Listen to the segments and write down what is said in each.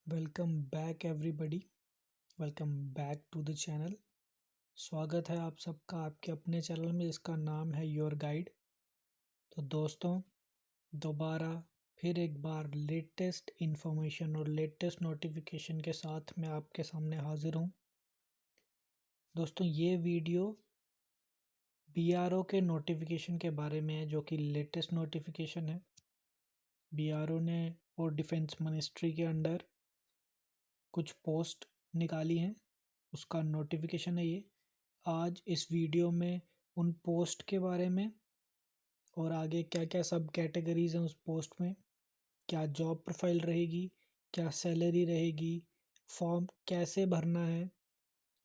Welcome back everybody. Welcome back to the channel. स्वागत है आप सबका आपके अपने चैनल में जिसका नाम है योर गाइड। तो दोस्तों, दोबारा फिर एक बार लेटेस्ट इन्फॉर्मेशन और लेटेस्ट नोटिफिकेशन के साथ मैं आपके सामने हाजिर हूँ। दोस्तों, ये वीडियो बीआरओ के नोटिफिकेशन के बारे में है जो कि लेटेस्ट नोटिफिकेशन है। बीआरओ ने और डिफेंस मिनिस्ट्री के अंडर कुछ पोस्ट निकाली हैं, उसका नोटिफिकेशन है ये। आज इस वीडियो में उन पोस्ट के बारे में और आगे क्या क्या सब कैटेगरीज हैं उस पोस्ट में, क्या जॉब प्रोफाइल रहेगी, क्या सैलरी रहेगी, फॉर्म कैसे भरना है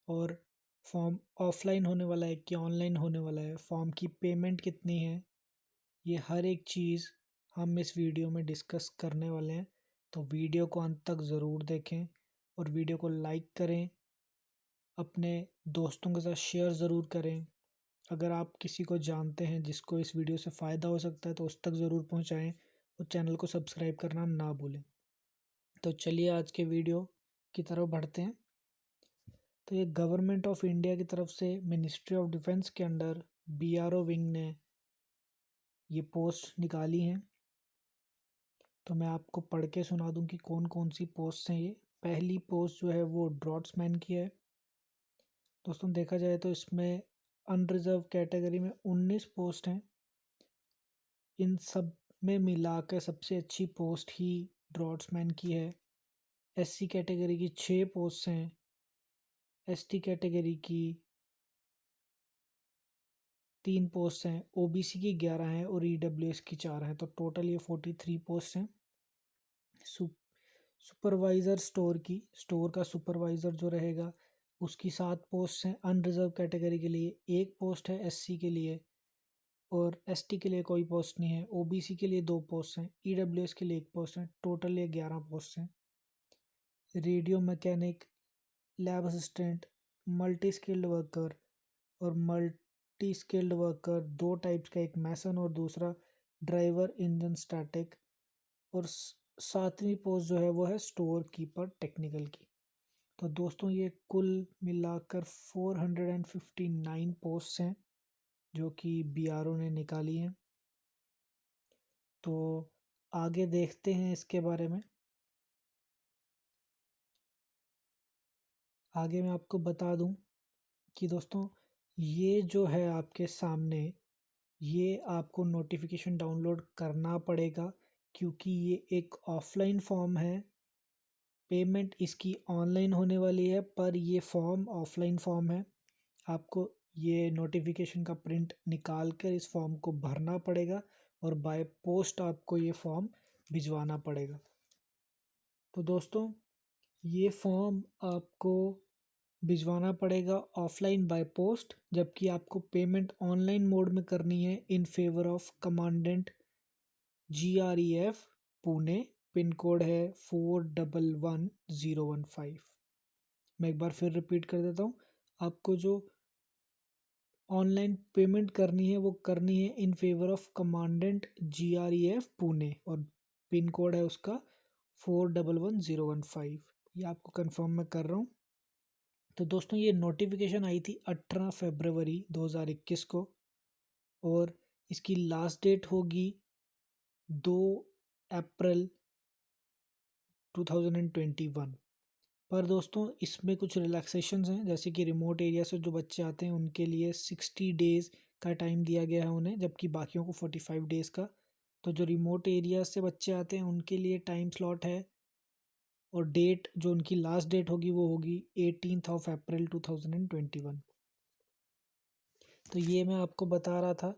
और फॉर्म ऑफलाइन होने वाला है कि ऑनलाइन होने वाला है, फॉर्म की पेमेंट कितनी है, ये हर एक चीज़ हम इस वीडियो में डिस्कस करने वाले हैं। तो वीडियो को अंत तक ज़रूर देखें और वीडियो को लाइक करें, अपने दोस्तों के साथ शेयर ज़रूर करें। अगर आप किसी को जानते हैं जिसको इस वीडियो से फ़ायदा हो सकता है तो उस तक ज़रूर पहुंचाएं और चैनल को सब्सक्राइब करना ना भूलें। तो चलिए आज के वीडियो की तरफ बढ़ते हैं। तो ये गवर्नमेंट ऑफ इंडिया की तरफ से मिनिस्ट्री ऑफ डिफेंस के अंडर बीआरओ विंग ने ये पोस्ट निकाली हैं। तो मैं आपको पढ़ के सुना दूं कि कौन कौन सी पोस्ट हैं ये। पहली पोस्ट जो है वो ड्रॉट्समैन की है। दोस्तों, देखा जाए तो इसमें अनरिजर्व कैटेगरी में 19 पोस्ट हैं। इन सब में मिलाकर सबसे अच्छी पोस्ट ही ड्रॉट्समैन की है। एससी कैटेगरी की 6 पोस्ट हैं, एसटी कैटेगरी की 3 पोस्ट हैं, ओबीसी की 11 हैं और ईडब्ल्यूएस की 4 हैं। तो टोटल ये 43 पोस्ट हैं। सुपरवाइज़र स्टोर का सुपरवाइज़र जो रहेगा उसकी 7 पोस्ट हैं। अनरिजर्व कैटेगरी के लिए 1 पोस्ट है, एससी के लिए और एसटी के लिए कोई पोस्ट नहीं है। ओबीसी के लिए 2 पोस्ट हैं, ईडब्ल्यूएस के लिए 1 पोस्ट है। टोटल ये 11 पोस्ट हैं। Radio mechanic, lab assistant, multi skilled worker और मल्टी स्किल्ड वर्कर 2 टाइप्स का, एक मैसन और दूसरा ड्राइवर इंजन स्टैटिक। और 7वीं पोस्ट जो है वो है स्टोर कीपर टेक्निकल की। तो दोस्तों, ये कुल मिलाकर 459 पोस्ट हैं जो कि बीआरओ ने निकाली हैं। तो आगे देखते हैं इसके बारे में। आगे मैं आपको बता दूं कि दोस्तों, ये जो है आपके सामने, ये आपको नोटिफिकेशन डाउनलोड करना पड़ेगा क्योंकि ये एक ऑफलाइन फॉर्म है। पेमेंट इसकी ऑनलाइन होने वाली है पर ये फॉर्म ऑफलाइन फॉर्म है। आपको ये नोटिफिकेशन का प्रिंट निकाल कर इस फॉर्म को भरना पड़ेगा और बाय पोस्ट आपको ये फॉर्म भिजवाना पड़ेगा। तो दोस्तों, ये फॉर्म आपको भिजवाना पड़ेगा ऑफलाइन बाय पोस्ट, जबकि आपको पेमेंट ऑनलाइन मोड में करनी है in favour of commandant GREF Pune. Pin code है 411015। मैं एक बार फिर रिपीट कर देता हूँ। आपको जो ऑनलाइन पेमेंट करनी है वो करनी है in favour of commandant GREF Pune और पिन कोड है उसका 411015। ये आपको कंफर्म मैं कर रहा हूँ। तो दोस्तों, ये नोटिफिकेशन आई थी 18 फरवरी 2021 को और इसकी लास्ट डेट होगी 2 अप्रैल 2021। पर दोस्तों, इसमें कुछ रिलैक्सेशंस हैं, जैसे कि रिमोट एरिया से जो बच्चे आते हैं उनके लिए 60 डेज़ का टाइम दिया गया है उन्हें, जबकि बाकियों को 45 डेज़ का। तो जो रिमोट एरिया से बच्चे आते हैं उनके लिए टाइम स्लॉट है और डेट जो उनकी लास्ट डेट होगी वो होगी 18 अप्रैल 2021। तो ये मैं आपको बता रहा था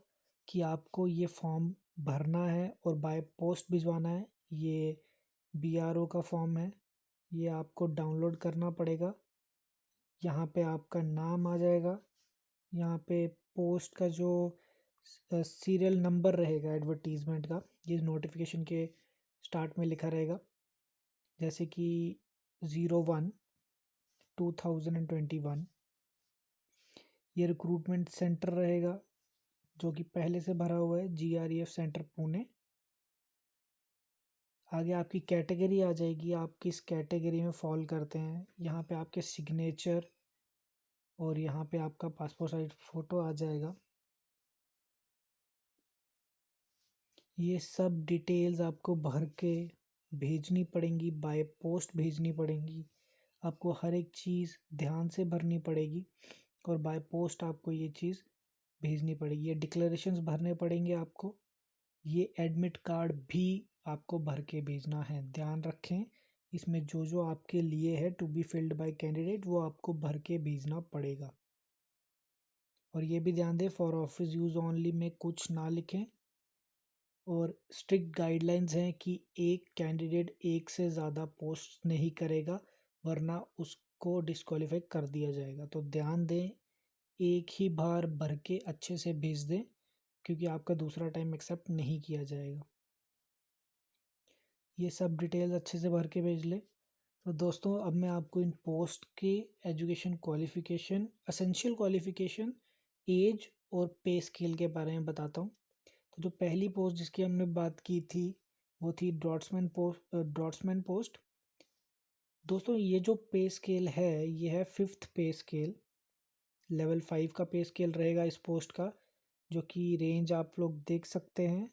कि आपको ये फॉर्म भरना है और बाय पोस्ट भिजवाना है। ये बीआरओ का फॉर्म है, ये आपको डाउनलोड करना पड़ेगा। यहाँ पे आपका नाम आ जाएगा, यहाँ पे पोस्ट का जो सीरियल नंबर रहेगा एडवर्टीज़मेंट का, ये नोटिफिकेशन के स्टार्ट में लिखा रहेगा, जैसे कि 01/2021। ये रिक्रूटमेंट सेंटर रहेगा जो कि पहले से भरा हुआ है, GREF सेंटर पुणे। आगे आपकी कैटेगरी आ जाएगी, आप किस कैटेगरी में फॉल करते हैं। यहाँ पे आपके सिग्नेचर और यहाँ पे आपका पासपोर्ट साइज फ़ोटो आ जाएगा। ये सब डिटेल्स आपको भर के भेजनी पड़ेंगी, बाय पोस्ट भेजनी पड़ेंगी। आपको हर एक चीज़ ध्यान से भरनी पड़ेगी और बाय पोस्ट आपको ये चीज़ भेजनी पड़ेगी। ये डिक्लेरेशंस भरने पड़ेंगे आपको। ये एडमिट कार्ड भी आपको भर के भेजना है। ध्यान रखें, इसमें जो जो आपके लिए है to be filled by candidate वो आपको भर के भेजना पड़ेगा। और ये भी ध्यान दें, फॉर ऑफिस यूज़ ओनली में कुछ ना लिखें। और स्ट्रिक्ट गाइडलाइंस हैं कि एक कैंडिडेट एक से ज़्यादा पोस्ट नहीं करेगा, वरना उसको डिस्क्वालीफाई कर दिया जाएगा। तो ध्यान दें, एक ही बार भर के अच्छे से भेज दें, क्योंकि आपका दूसरा टाइम एक्सेप्ट नहीं किया जाएगा। ये सब डिटेल्स अच्छे से भर के भेज लें। तो दोस्तों, अब मैं आपको इन पोस्ट के education qualification, essential qualification, age और पे स्केल के बारे में बताता हूँ। तो जो पहली पोस्ट जिसकी हमने बात की थी वो थी ड्रॉट्समैन पोस्ट। दोस्तों, ये जो पे स्केल है ये है 5th पे स्केल। लेवल 5 का पे स्केल रहेगा इस पोस्ट का, जो कि रेंज आप लोग देख सकते हैं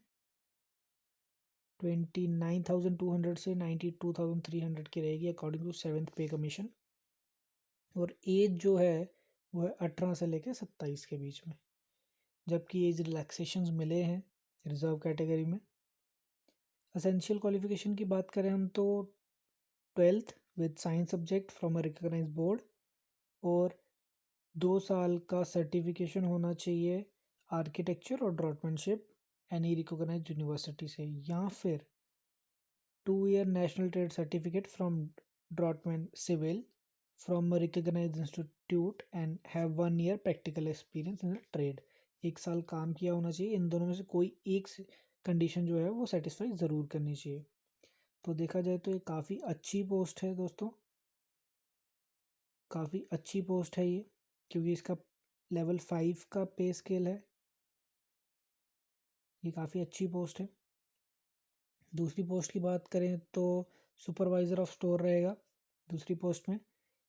29,200 से 92,300 की रहेगी अकॉर्डिंग टू 7th पे कमीशन। और एज जो है वो है 18 से लेकर 27 के बीच में, जबकि एज रिलैक्सेशंस मिले हैं रिजर्व कैटेगरी में। एसेंशियल क्वालिफिकेशन की बात करें हम तो 12th with science subject from a recognized board, और 2 साल का सर्टिफिकेशन होना चाहिए आर्किटेक्चर और ड्राफ्टमैनशिप एनी रिकॉग्नाइज्ड यूनिवर्सिटी से, या फिर 2 year national trade certificate from draftman civil from a recognized institute and have 1 year practical experience in the trade. 1 साल काम किया होना चाहिए। इन दोनों में से कोई एक कंडीशन जो है वो सेटिस्फाई ज़रूर करनी चाहिए। तो देखा जाए तो ये काफ़ी अच्छी पोस्ट है दोस्तों, काफ़ी अच्छी पोस्ट है ये, क्योंकि इसका लेवल 5 का पे स्केल है। ये काफ़ी अच्छी पोस्ट है। दूसरी पोस्ट की बात करें तो सुपरवाइज़र ऑफ स्टोर रहेगा दूसरी पोस्ट में।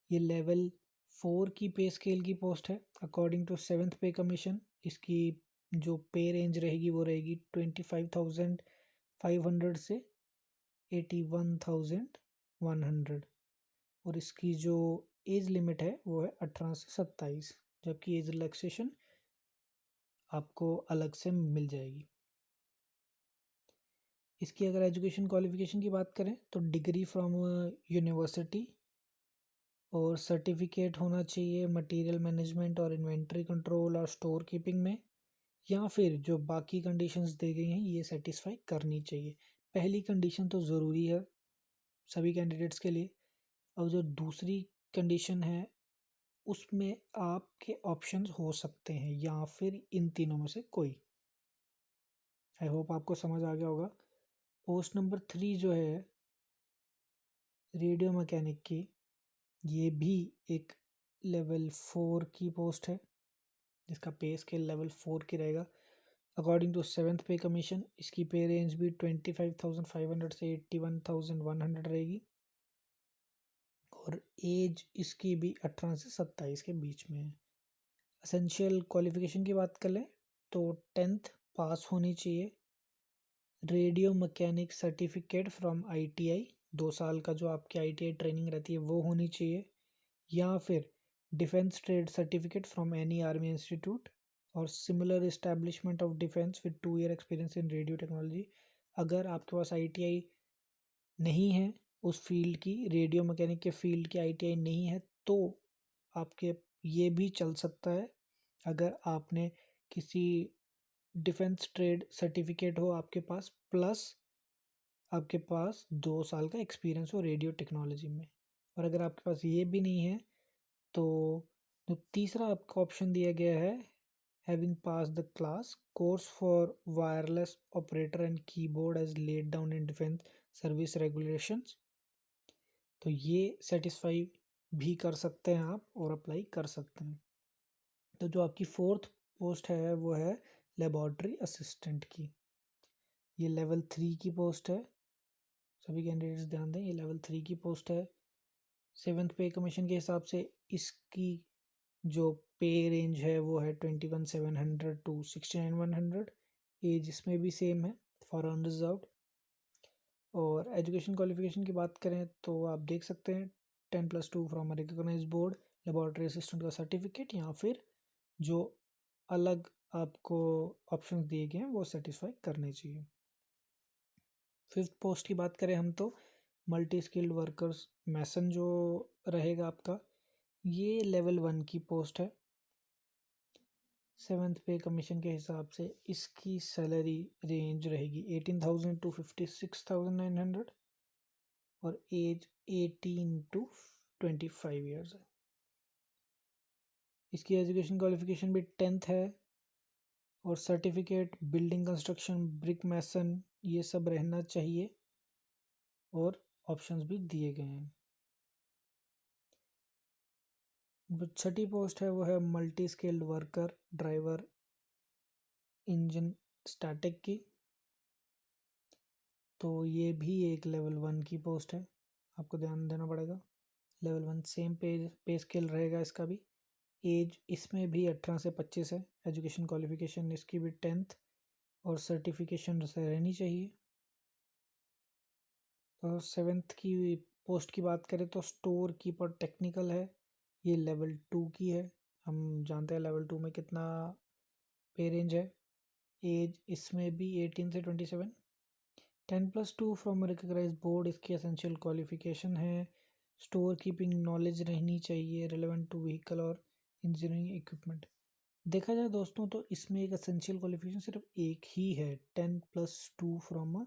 ये लेवल 4 की पे स्केल की पोस्ट है अकॉर्डिंग टू 7th पे कमीशन। इसकी जो पे रेंज रहेगी वो रहेगी 25,500 से 81,100, और इसकी जो एज लिमिट है वो है 18 से 27, जबकि एज रिलैक्सेशन आपको अलग से मिल जाएगी। इसकी अगर एजुकेशन क्वालिफिकेशन की बात करें तो डिग्री फ्रॉम यूनिवर्सिटी और सर्टिफिकेट होना चाहिए मटेरियल मैनेजमेंट और इन्वेंट्री कंट्रोल और स्टोर कीपिंग में, या फिर जो बाकी कंडीशंस दी गई हैं ये सेटिस्फाई करनी चाहिए। पहली कंडीशन तो ज़रूरी है सभी कैंडिडेट्स के लिए। और जो दूसरी कंडीशन है उसमें आपके ऑप्शंस हो सकते हैं, या फिर इन तीनों में से कोई। आई होप आपको समझ आ गया होगा। पोस्ट नंबर 3 जो है रेडियो मैकेनिक की, ये भी एक लेवल 4 की पोस्ट है, जिसका पे स्केल लेवल 4 की रहेगा अकॉर्डिंग टू 7th पे कमीशन। इसकी पे रेंज भी 25,500 से 81,100 रहेगी, और एज इसकी भी 18 से 27 के बीच में है। एसेंशियल क्वालिफिकेशन की बात कर लें तो 10th पास होनी चाहिए। Radio mechanic certificate from ITI, 2 साल का जो आपकी आईटीआई ट्रेनिंग रहती है वो होनी चाहिए, या फिर defence trade certificate from any army institute और similar establishment of defence with 2 year experience in radio technology. अगर आपके पास आईटीआई नहीं है उस फील्ड की, रेडियो मैकेनिक के फील्ड की आईटीआई नहीं है, तो आपके ये भी चल सकता है अगर आपने किसी डिफेंस ट्रेड सर्टिफिकेट हो आपके पास, प्लस आपके पास 2 साल का एक्सपीरियंस हो रेडियो टेक्नोलॉजी में। और अगर आपके पास ये भी नहीं है तो जो तीसरा आपको ऑप्शन दिया गया है, having pass the class course for wireless operator and keyboard as laid down in defence service regulations, तो ये सेटिस्फाई भी कर सकते हैं आप और अप्लाई कर सकते हैं। तो जो आपकी 4th पोस्ट है वो है लेबॉर्ट्री असिस्टेंट की। ये लेवल 3 की पोस्ट है। सभी कैंडिडेट्स ध्यान दें, ये लेवल 3 की पोस्ट है। 7th पे कमीशन के हिसाब से इसकी जो पे रेंज है वो है 21,700 to 69,100। एज इसमें भी सेम है, फॉर अनरिजर्व्ड। और एजुकेशन क्वालिफिकेशन की बात करें तो आप देख सकते हैं 10+2 from a recognize board, laboratory assistant का सर्टिफिकेट, या फिर जो अलग आपको ऑप्शंस दिए गए हैं वो सेटिस्फाई करने चाहिए। 5th पोस्ट की बात करें हम तो मल्टी स्किल्ड वर्कर्स मैसन जो रहेगा आपका, ये लेवल 1 की पोस्ट है। 7th पे कमीशन के हिसाब से इसकी सैलरी रेंज रहेगी 18,000 to 56,900 और एज 18 to 25 ईयर्स है। इसकी एजुकेशन क्वालिफिकेशन भी 10th है और सर्टिफिकेट बिल्डिंग कंस्ट्रक्शन, ब्रिक मैसन, ये सब रहना चाहिए और ऑप्शंस भी दिए गए हैं। जो 6ठी पोस्ट है वो है multi skilled worker driver engine static की, तो ये भी एक लेवल 1 की पोस्ट है, आपको ध्यान देना पड़ेगा। लेवल 1 सेम पे स्केल रहेगा इसका भी। एज इसमें भी 18 से 25 है। एजुकेशन क्वालिफिकेशन इसकी भी 10th और सर्टिफिकेशन से रहनी चाहिए। और 7th की पोस्ट की बात करें तो स्टोर कीपर टेक्निकल है, ये लेवल 2 की है। हम जानते हैं लेवल 2 में कितना पे रेंज है। एज इसमें भी 18 से 27। 10+2 फ्रॉम रिकग्नाइज बोर्ड इसकी एसेंशियल क्वालिफिकेशन है। स्टोर कीपिंग नॉलेज रहनी चाहिए रिलेवेंट टू व्हीकल और इंजीनियरिंग इक्विपमेंट। देखा जाए दोस्तों तो इसमें एक एसेंशियल क्वालिफिकेशन सिर्फ एक ही है, 10+2 फ्रॉम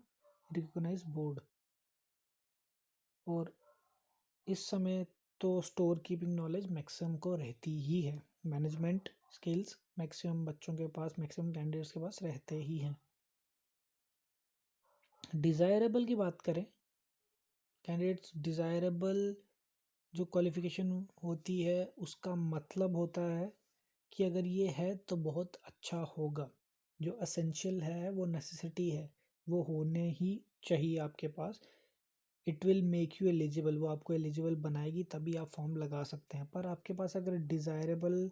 रिकग्नाइज बोर्ड। और इस समय तो स्टोर कीपिंग नॉलेज मैक्सिमम को रहती ही है। मैनेजमेंट स्किल्स मैक्सिमम बच्चों के पास, मैक्सिमम कैंडिडेट्स के पास रहते ही हैं। डिज़ायरेबल की बात करें, कैंडिडेट्स डिज़ायरेबल जो क्वालिफिकेशन होती है उसका मतलब होता है कि अगर ये है तो बहुत अच्छा होगा। जो एसेंशियल है वो नेसेसिटी है, वो होने ही चाहिए आपके पास। It will make you eligible, वो आपको एलिजिबल बनाएगी तभी आप फॉर्म लगा सकते हैं। पर आपके पास अगर डिज़ायरेबल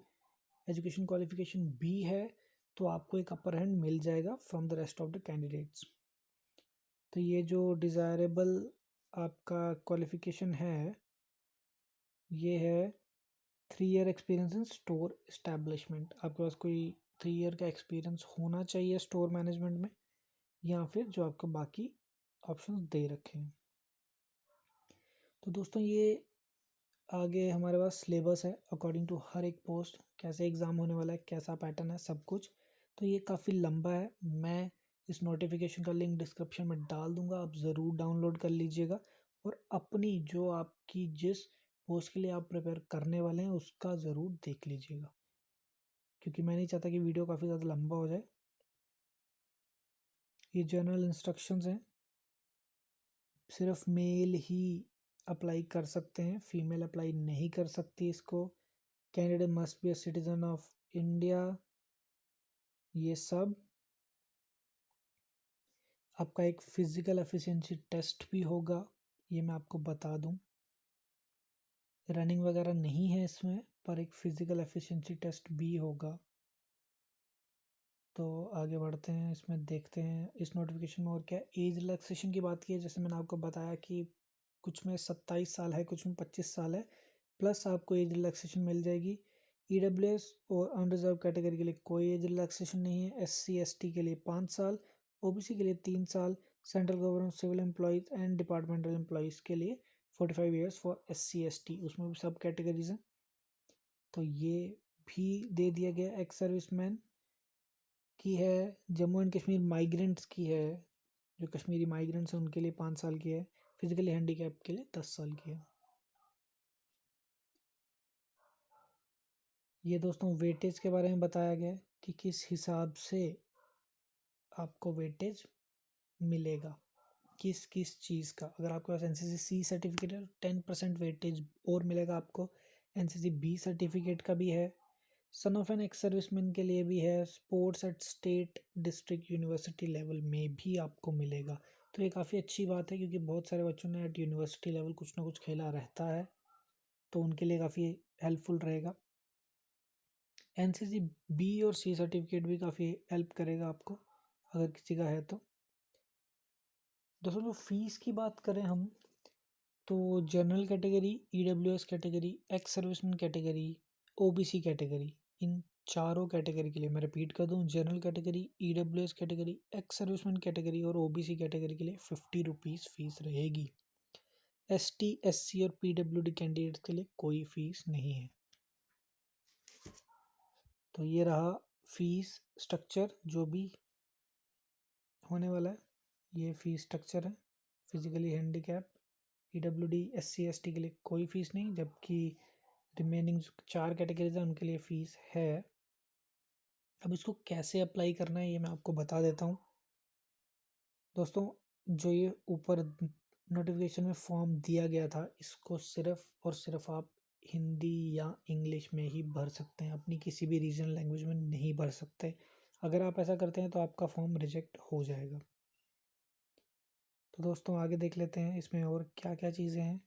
एजुकेशन क्वालिफिकेशन भी है तो आपको एक अपर हैंड मिल जाएगा from the rest of the candidates. तो ये जो डिज़ायरेबल आपका क्वालिफिकेशन है ये है 3 year experience in store establishment. आपके पास कोई 3 ईयर का एक्सपीरियंस होना चाहिए स्टोर मैनेजमेंट में, या फिर जो आपको बाकी ऑप्शंस दे रखे हैं। तो दोस्तों ये आगे हमारे पास सिलेबस है अकॉर्डिंग टू हर एक पोस्ट, कैसे एग्ज़ाम होने वाला है, कैसा पैटर्न है, सब कुछ। तो ये काफ़ी लंबा है, मैं इस नोटिफिकेशन का लिंक डिस्क्रिप्शन में डाल दूंगा, आप ज़रूर डाउनलोड कर लीजिएगा और अपनी जो आपकी जिस पोस्ट के लिए आप प्रिपेयर करने वाले हैं उसका ज़रूर देख लीजिएगा, क्योंकि मैं नहीं चाहता कि वीडियो काफ़ी ज़्यादा लंबा हो जाए। ये जनरल इंस्ट्रक्शंस हैं, सिर्फ मेल ही अप्लाई कर सकते हैं, फीमेल अप्लाई नहीं कर सकती इसको। Candidate must be a citizen of India, ये सब। आपका एक फिजिकल एफिशिएंसी टेस्ट भी होगा, ये मैं आपको बता दूं। रनिंग वगैरह नहीं है इसमें, पर एक फिजिकल एफिशिएंसी टेस्ट भी होगा। तो आगे बढ़ते हैं, इसमें देखते हैं इस नोटिफिकेशन में और क्या। एज रिलैक्सेशन की बात की है, जैसे मैंने आपको बताया कि कुछ में 27 साल है, कुछ में 25 साल है, प्लस आपको एज रिलैक्सेशन मिल जाएगी। ईडब्ल्यूएस और अनरिजर्व कैटेगरी के लिए कोई एज रिलैक्सेशन नहीं है। एससी एसटी के लिए 5 साल, ओबीसी के लिए 3 साल, central government civil employees and departmental employees के लिए 45 ईयर्स फॉर एससी एसटी, उसमें भी सब कैटेगरीज हैं। तो ये भी दे दिया गया। एक्स सर्विसमैन की है, जम्मू एंड कश्मीर माइग्रेंट्स की है, जो कश्मीरी माइग्रेंट्स हैं उनके लिए 5 साल की है। फिजिकली हैंडीकैप के लिए 10 साल की है। ये दोस्तों वेटेज के बारे में बताया गया है कि किस हिसाब से आपको वेटेज मिलेगा, किस किस चीज़ का। अगर आपके पास एनसीसी सी सर्टिफिकेट है 10% वेटेज और मिलेगा आपको। एनसीसी बी सर्टिफिकेट का भी है। Son of an ex serviceman के लिए भी है। Sports at state district university level में भी आपको मिलेगा। तो ये काफ़ी अच्छी बात है क्योंकि बहुत सारे बच्चों ने एट यूनिवर्सिटी लेवल कुछ ना कुछ खेला रहता है, तो उनके लिए काफ़ी हेल्पफुल रहेगा। एनसीसी बी और सी सर्टिफिकेट भी काफ़ी हेल्प करेगा आपको अगर किसी का है तो। दोस्तों जो फीस की बात करें हम, तो general category, EWS category, ex serviceman category, OBC category, इन चारों कैटेगरी के लिए मैं रिपीट कर दूं, general category, EWS category, ex serviceman category और ओबीसी कैटेगरी के लिए 50 रुपीज़ फीस रहेगी। एसटी, एससी और पीडब्ल्यूडी कैंडिडेट्स के लिए कोई फीस नहीं है। तो ये रहा फीस स्ट्रक्चर जो भी होने वाला है, ये फीस स्ट्रक्चर है। Physically handicap, PWD, SC, ST के लिए कोई फीस नहीं, जबकि रिमेनिंग जो 4 कैटेगरीज हैं उनके लिए फ़ीस है। अब इसको कैसे अप्लाई करना है ये मैं आपको बता देता हूँ। दोस्तों जो ये ऊपर नोटिफिकेशन में फॉर्म दिया गया था, इसको सिर्फ और सिर्फ आप हिंदी या इंग्लिश में ही भर सकते हैं, अपनी किसी भी रीजनल लैंग्वेज में नहीं भर सकते। अगर आप ऐसा करते हैं तो आपका फॉर्म रिजेक्ट हो जाएगा। तो दोस्तों आगे देख लेते हैं इसमें और क्या क्या चीज़ें हैं।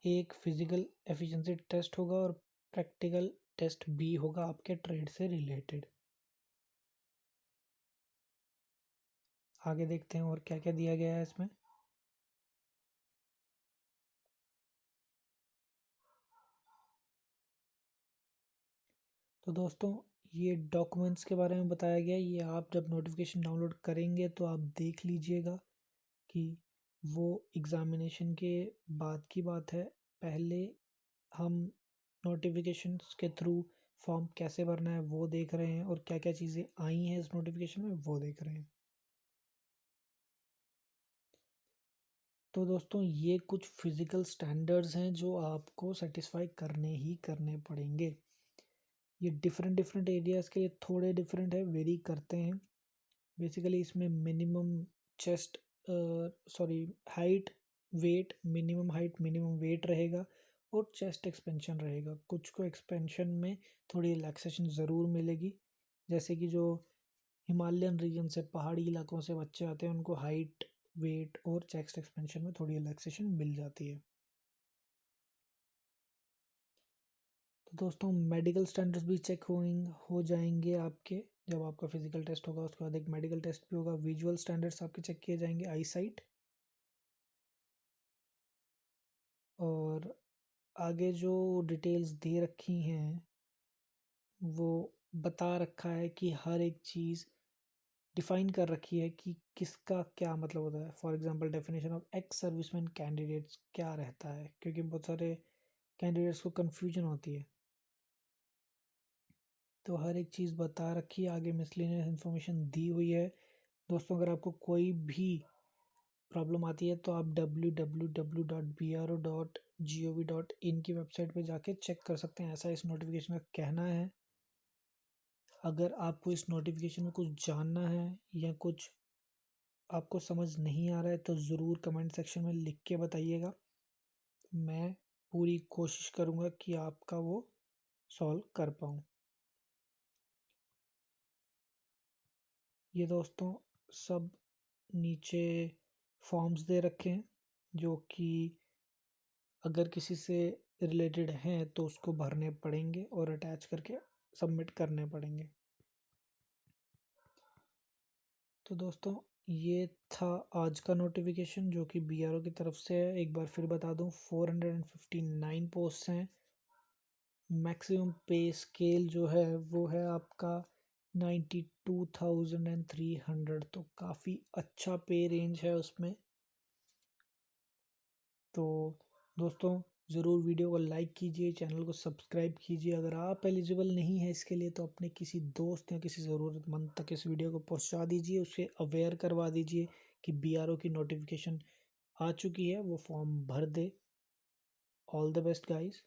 एक फिजिकल एफिशिएंसी टेस्ट होगा और प्रैक्टिकल टेस्ट भी होगा आपके ट्रेड से रिलेटेड। आगे देखते हैं और क्या क्या दिया गया है इसमें। तो दोस्तों ये डॉक्यूमेंट्स के बारे में बताया गया है, ये आप जब नोटिफिकेशन डाउनलोड करेंगे तो आप देख लीजिएगा कि वो एग्ज़ामिनेशन के बाद की बात है। पहले हम नोटिफिकेशंस के थ्रू फॉर्म कैसे भरना है वो देख रहे हैं और क्या क्या चीज़ें आई हैं इस नोटिफिकेशन में वो देख रहे हैं। तो दोस्तों ये कुछ फिज़िकल स्टैंडर्ड्स हैं जो आपको सेटिस्फाई करने ही करने पड़ेंगे। ये डिफरेंट डिफरेंट एरियाज़ के लिए थोड़े डिफरेंट है, वेरी करते हैं। बेसिकली इसमें minimum chest sorry height, weight, minimum height minimum weight रहेगा और चेस्ट एक्सपेंशन रहेगा। कुछ को एक्सपेंशन में थोड़ी रिलैक्सेशन ज़रूर मिलेगी, जैसे कि जो हिमालयन रीजन से, पहाड़ी इलाकों से बच्चे आते हैं उनको हाइट, वेट और चेस्ट एक्सपेंशन में थोड़ी रिलैक्सेशन मिल जाती है। तो दोस्तों मेडिकल स्टैंडर्ड्स भी चेक हो जाएंगे आपके, जब आपका फिजिकल टेस्ट होगा उसके बाद एक मेडिकल टेस्ट भी होगा। विजुअल स्टैंडर्ड्स आपके चेक किए जाएंगे, आई साइट। और आगे जो डिटेल्स दे रखी हैं वो बता रखा है कि हर एक चीज़ डिफाइन कर रखी है कि किसका क्या मतलब होता है। For example definition of ex serviceman candidates क्या रहता है, क्योंकि बहुत सारे कैंडिडेट्स को कन्फ्यूजन होती है। तो हर एक चीज़ बता रखी है, आगे मिसलेनियस इन्फॉर्मेशन दी हुई है। दोस्तों अगर आपको कोई भी प्रॉब्लम आती है तो आप www.bro.gov.in की वेबसाइट पे जाके चेक कर सकते हैं, ऐसा इस नोटिफिकेशन का कहना है। अगर आपको इस नोटिफिकेशन में कुछ जानना है या कुछ आपको समझ नहीं आ रहा है तो ज़रूर कमेंट सेक्शन में लिख के बताइएगा, मैं पूरी कोशिश करूँगा कि आपका वो सॉल्व कर पाऊँ। ये दोस्तों सब नीचे फॉर्म्स दे रखे हैं जो कि अगर किसी से रिलेटेड हैं तो उसको भरने पड़ेंगे और अटैच करके सबमिट करने पड़ेंगे। तो दोस्तों ये था आज का नोटिफिकेशन जो कि बीआरओ की तरफ से है। एक बार फिर बता दूं 459 पोस्ट हैं। मैक्सिमम पे स्केल जो है वो है आपका 92,300, तो काफ़ी अच्छा पे रेंज है उसमें। तो दोस्तों ज़रूर वीडियो को लाइक कीजिए, चैनल को सब्सक्राइब कीजिए। अगर आप एलिजिबल नहीं है इसके लिए तो अपने किसी दोस्त या किसी ज़रूरतमंद तक इस वीडियो को पहुंचा दीजिए, उसे अवेयर करवा दीजिए कि बीआरओ की नोटिफिकेशन आ चुकी है, वो फॉर्म भर दे। All the best guys.